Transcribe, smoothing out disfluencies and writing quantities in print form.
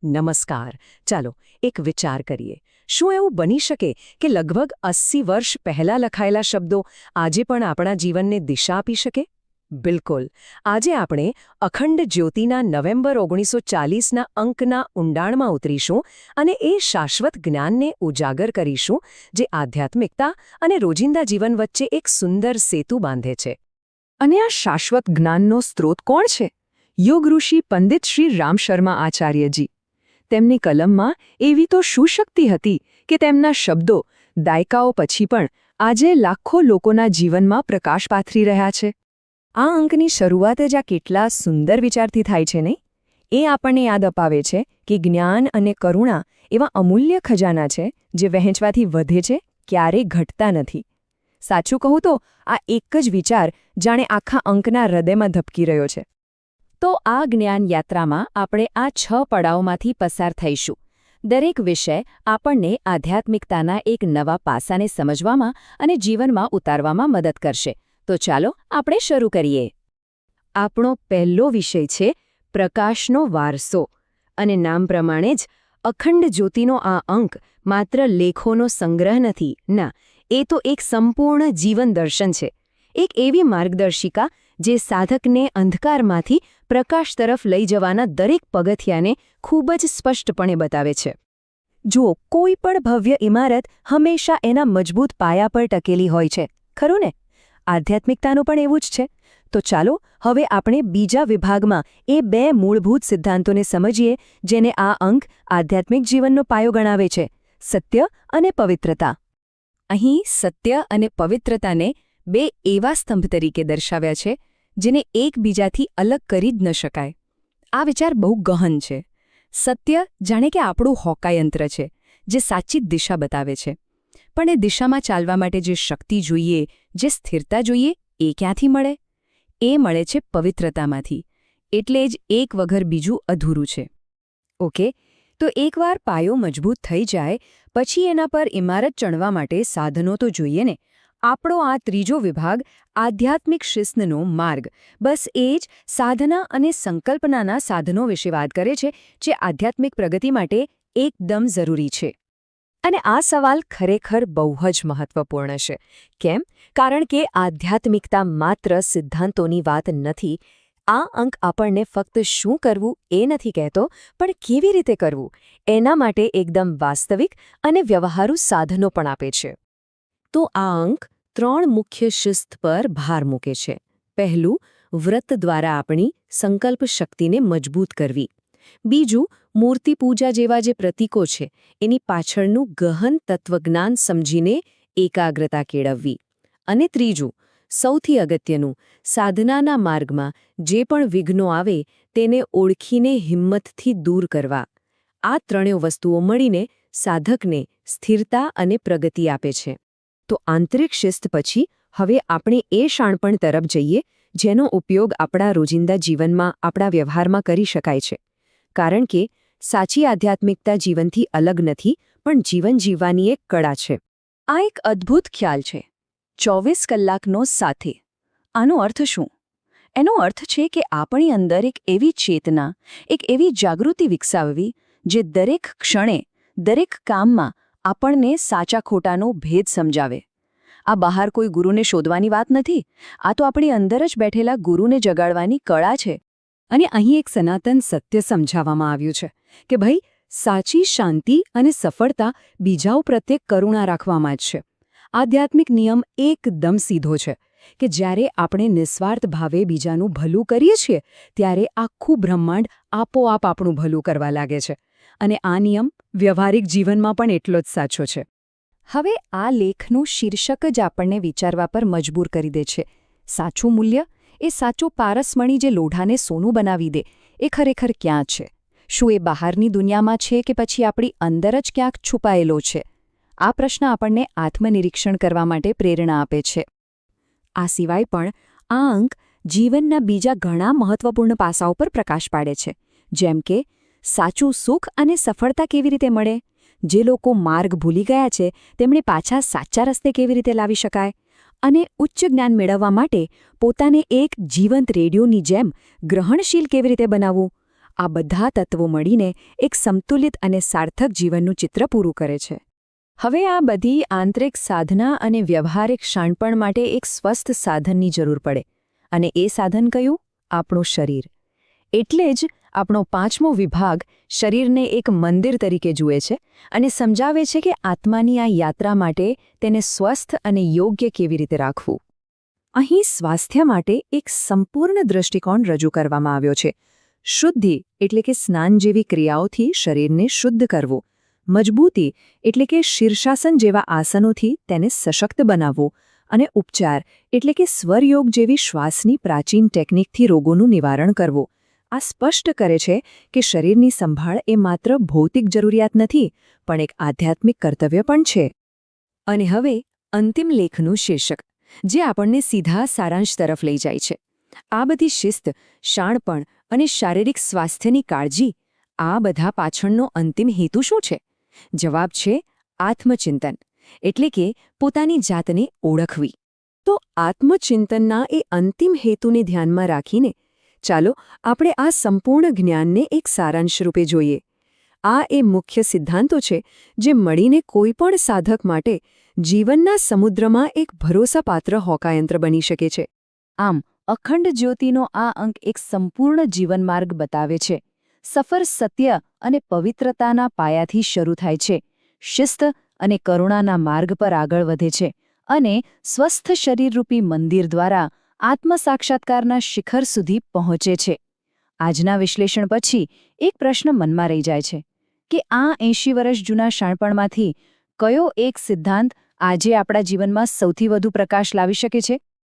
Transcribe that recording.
નમસ્કાર. ચાલો એક વિચાર કરીએ. શું એવું બની શકે કે લગભગ 80 વર્ષ પહેલા લખાયેલા શબ્દો આજે પણ આપણા જીવનને દિશા આપી શકે? બિલકુલ. આજે આપણે અખંડ જ્યોતિના નવેમ્બર 1940ના અંકના ઊંડાણમાં ઉતરીશું અને એ શાશ્વત જ્ઞાનને ઉજાગર કરીશું જે આધ્યાત્મિકતા અને રોજિંદા જીવન વચ્ચે એક સુંદર સેતુ બાંધે છે. અને આ શાશ્વત જ્ઞાનનો સ્ત્રોત કોણ છે? યોગ ઋષિ પંડિત શ્રી રામ શર્મા આચાર્યજી. તેમની કલમમાં એવી તો શું શક્તિ હતી કે તેમના શબ્દો દાયકાઓ પછી પણ આજે લાખો લોકોના જીવનમાં પ્રકાશ પાથરી રહ્યા છે. આ અંકની શરૂઆત જ આ કેટલા સુંદર વિચારથી થાય છે નહીં? એ આપણને યાદ અપાવે છે કે જ્ઞાન અને કરુણા એવા અમૂલ્ય ખજાના છે જે વહેંચવાથી વધે છે, ક્યારેય ઘટતા નથી. સાચું કહું તો આ એક જ વિચાર જાણે આખા અંકના હૃદયમાં ધબકી રહ્યો છે. તો આ જ્ઞાન યાત્રામાં આપણે આ 6 પડાવમાંથી પસાર થઈશું. દરેક વિષય આપણને આધ્યાત્મિકતાના એક નવા પાસાને સમજવામાં અને જીવનમાં ઉતારવામાં મદદ કરશે. તો ચાલો આપણે શરૂ કરીએ. આપણો પહેલો વિષય છે પ્રકાશનો વારસો. અને નામ પ્રમાણે જ અખંડ જ્યોતિનો આ અંક માત્ર લેખોનો સંગ્રહ નથી. ના, એ તો એક સંપૂર્ણ જીવન દર્શન છે. એક એવી માર્ગદર્શિકા જે સાધકને અંધકારમાંથી પ્રકાશ તરફ લઈ જવાના દરેક પગથિયાને ખૂબ જ સ્પષ્ટપણે બતાવે છે. જુઓ, કોઈ પણ ભવ્ય ઇમારત હંમેશા એના મજબૂત પાયા પર ટકેલી હોય છે, ખરું ને? આધ્યાત્મિકતાનું પણ એવું જ છે. તો ચાલો હવે આપણે બીજા વિભાગમાં એ 2 મૂળભૂત સિદ્ધાંતોને સમજીએ જેને આ અંક આધ્યાત્મિક જીવનનો પાયો ગણાવે છે: સત્ય અને પવિત્રતા. અહીં સત્ય અને પવિત્રતાને 2 એવા સ્તંભ તરીકે દર્શાવ્યા છે જેને એકબીજાથી અલગ કરી જ ન શકાય. આ વિચાર બહુ ગહન છે. સત્ય જાણે કે આપણું હોકાયંત્ર છે જે સાચી દિશા બતાવે છે. પણ એ દિશામાં ચાલવા માટે જે શક્તિ જોઈએ, જે સ્થિરતા જોઈએ, એ ક્યાંથી મળે? એ મળે છે પવિત્રતામાંથી. એટલે જ એક વગર બીજું અધૂરું છે. ઓકે, તો એકવાર પાયો મજબૂત થઈ જાય પછી એના પર ઇમારત ચણવા માટે સાધનો તો જોઈએ ને. આપણો આ ત્રીજો વિભાગ આધ્યાત્મિક શિસ્તનો માર્ગ બસ એ જ સાધના અને સંકલ્પનાના સાધનો વિશે વાત કરે છે જે આધ્યાત્મિક પ્રગતિ માટે એકદમ જરૂરી છે. અને આ સવાલ ખરેખર બહુ જ મહત્વપૂર્ણ છે. કેમ? કારણ કે આધ્યાત્મિકતા માત્ર સિદ્ધાંતોની વાત નથી. આ અંક આપણને ફક્ત શું કરવું એ નથી કહેતો, પણ કેવી રીતે કરવું એના માટે એકદમ વાસ્તવિક અને વ્યવહારુ સાધનો પણ આપે છે. તો આ અંક 3 મુખ્ય શિસ્ત પર ભાર મૂકે છે. પહેલું, વ્રત દ્વારા આપણી સંકલ્પ શક્તિને મજબૂત કરવી. બીજું, મૂર્તિ પૂજા જેવા જે પ્રતીકો છે એની પાછળનું ગહન તત્વજ્ઞાન સમજીને એકાગ્રતા કેળવવી. અને ત્રીજું, સૌથી અગત્યનું, સાધનાના માર્ગમાં જે પણ વિઘ્નો આવે તેને ઓળખીને હિંમતથી દૂર કરવા. આ 3 વસ્તુઓ મળીને સાધકને સ્થિરતા અને પ્રગતિ આપે છે. તો આંતરિક શિસ્ત પછી હવે આપણે એ શાણપણ તરફ જઈએ જેનો ઉપયોગ આપણા રોજિંદા જીવનમાં, આપણા વ્યવહારમાં કરી શકાય છે. કારણ કે સાચી આધ્યાત્મિકતા જીવનથી અલગ નથી, પણ જીવન જીવવાની એક કળા છે. આ એક અદ્ભુત ખ્યાલ છે, 24 કલાકનો સાથે. આનો અર્થ શું? એનો અર્થ છે કે આપણી અંદર એક એવી ચેતના, એક એવી જાગૃતિ વિકસાવવી જે દરેક ક્ષણે, દરેક કામમાં આપણને સાચા ખોટાનો ભેદ સમજાવે. આ બહાર કોઈ ગુરુને શોધવાની વાત નથી. આ તો આપણી અંદર જ બેઠેલા ગુરુને જગાડવાની કળા છે. અને અહીં એક સનાતન સત્ય સમજાવવામાં આવ્યું છે કે ભાઈ, સાચી શાંતિ અને સફળતા બીજાઓ પ્રત્યે કરુણા રાખવામાં જ છે. આધ્યાત્મિક નિયમ એકદમ સીધો છે કે જ્યારે આપણે નિસ્વાર્થ ભાવે બીજાનું ભલું કરીએ છીએ ત્યારે આખું બ્રહ્માંડ આપોઆપ આપણું ભલું કરવા લાગે છે. અને આ નિયમ વ્યવહારિક જીવનમાં પણ એટલો જ સાચો છે. હવે આ લેખનું શીર્ષક જ આપણને વિચારવા પર મજબૂર કરી દે છે. સાચું મૂલ્ય, એ સાચો પારસમણી જે લોઢાને સોનું બનાવી દે, એ ખરેખર ક્યાં છે? શું એ બહારની દુનિયામાં છે કે પછી આપણી અંદર જ ક્યાંક છુપાયેલો છે? આ પ્રશ્ન આપણને આત્મનિરીક્ષણ કરવા માટે પ્રેરણા આપે છે. આ સિવાય પણ આ અંક જીવનના બીજા ઘણા મહત્વપૂર્ણ પાસાઓ પર પ્રકાશ પાડે છે. જેમ કે સાચું સુખ અને સફળતા કેવી રીતે મળે? જે લોકો માર્ગ ભૂલી ગયા છે તેમણે પાછા સાચા રસ્તે કેવી રીતે લાવી શકાય? અને ઉચ્ચ જ્ઞાન મેળવવા માટે પોતાને એક જીવંત રેડિયોની જેમ ગ્રહણશીલ કેવી રીતે બનાવવું? આ બધા તત્વો મળીને એક સંતુલિત અને સાર્થક જીવનનું ચિત્ર પૂરું કરે છે. હવે આ બધી આંતરિક સાધના અને વ્યવહારિક શાણપણ માટે એક સ્વસ્થ સાધનની જરૂર પડે. અને એ સાધન કયું? આપણું શરીર. એટલે જ આપણો 5મો વિભાગ શરીરને એક મંદિર તરીકે જુએ છે અને સમજાવે છે કે આત્માની આ યાત્રા માટે તેને સ્વસ્થ અને યોગ્ય કેવી રીતે રાખવું. અહીં સ્વાસ્થ્ય માટે એક સંપૂર્ણ દૃષ્ટિકોણ રજૂ કરવામાં આવ્યો છે. શુદ્ધિ એટલે કે સ્નાન જેવી ક્રિયાઓથી શરીરને શુદ્ધ કરવું. મજબૂતી એટલે કે શીર્ષાસન જેવા આસનોથી તેને સશક્ત બનાવવું. અને ઉપચાર એટલે કે સ્વરયોગ જેવી શ્વાસની પ્રાચીન ટેકનિકથી રોગોનું નિવારણ કરવું. આ સ્પષ્ટ કરે છે કે શરીરની સંભાળ એ માત્ર ભૌતિક જરૂરિયાત નથી, પણ એક આધ્યાત્મિક કર્તવ્ય પણ છે. અને હવે અંતિમ લેખનું શીર્ષક, જે આપણને સીધા સારાંશ તરફ લઈ જાય છે. આ બધી શિસ્ત, શાણપણ અને શારીરિક સ્વાસ્થ્યની કાળજી, આ બધા પાછળનો અંતિમ હેતુ શું છે? જવાબ છે આત્મચિંતન, એટલે કે પોતાની જાતને ઓળખવી. તો આત્મચિંતનના એ અંતિમ હેતુને ધ્યાનમાં રાખીને ચાલો આપણે આ સંપૂર્ણ જ્ઞાનને એક સારાંશ રૂપે જોઈએ. આ એ મુખ્ય સિદ્ધાંતો છે જે મળીને કોઈપણ સાધક માટે જીવનના સમુદ્રમાં એક ભરોસાપાત્ર હોકાયંત્ર બની શકે છે. આમ અખંડ જ્યોતિનો આ અંક એક સંપૂર્ણ જીવનમાર્ગ બતાવે છે. સફર સત્ય અને પવિત્રતાના પાયાથી શરૂ થાય છે, શિસ્ત અને કરુણાના માર્ગ પર આગળ વધે છે, અને સ્વસ્થ શરીરરૂપી મંદિર દ્વારા આત્મસાક્ષાત્કારના શિખર સુધી પહોંચે છે. આજના વિશ્લેષણ પછી એક પ્રશ્ન મનમાં રહી જાય છે કે આ 80 વર્ષ જૂના શાણપણમાંથી કયો એક સિદ્ધાંત આજે આપણા જીવનમાં સૌથી વધુ પ્રકાશ લાવી શકે છે?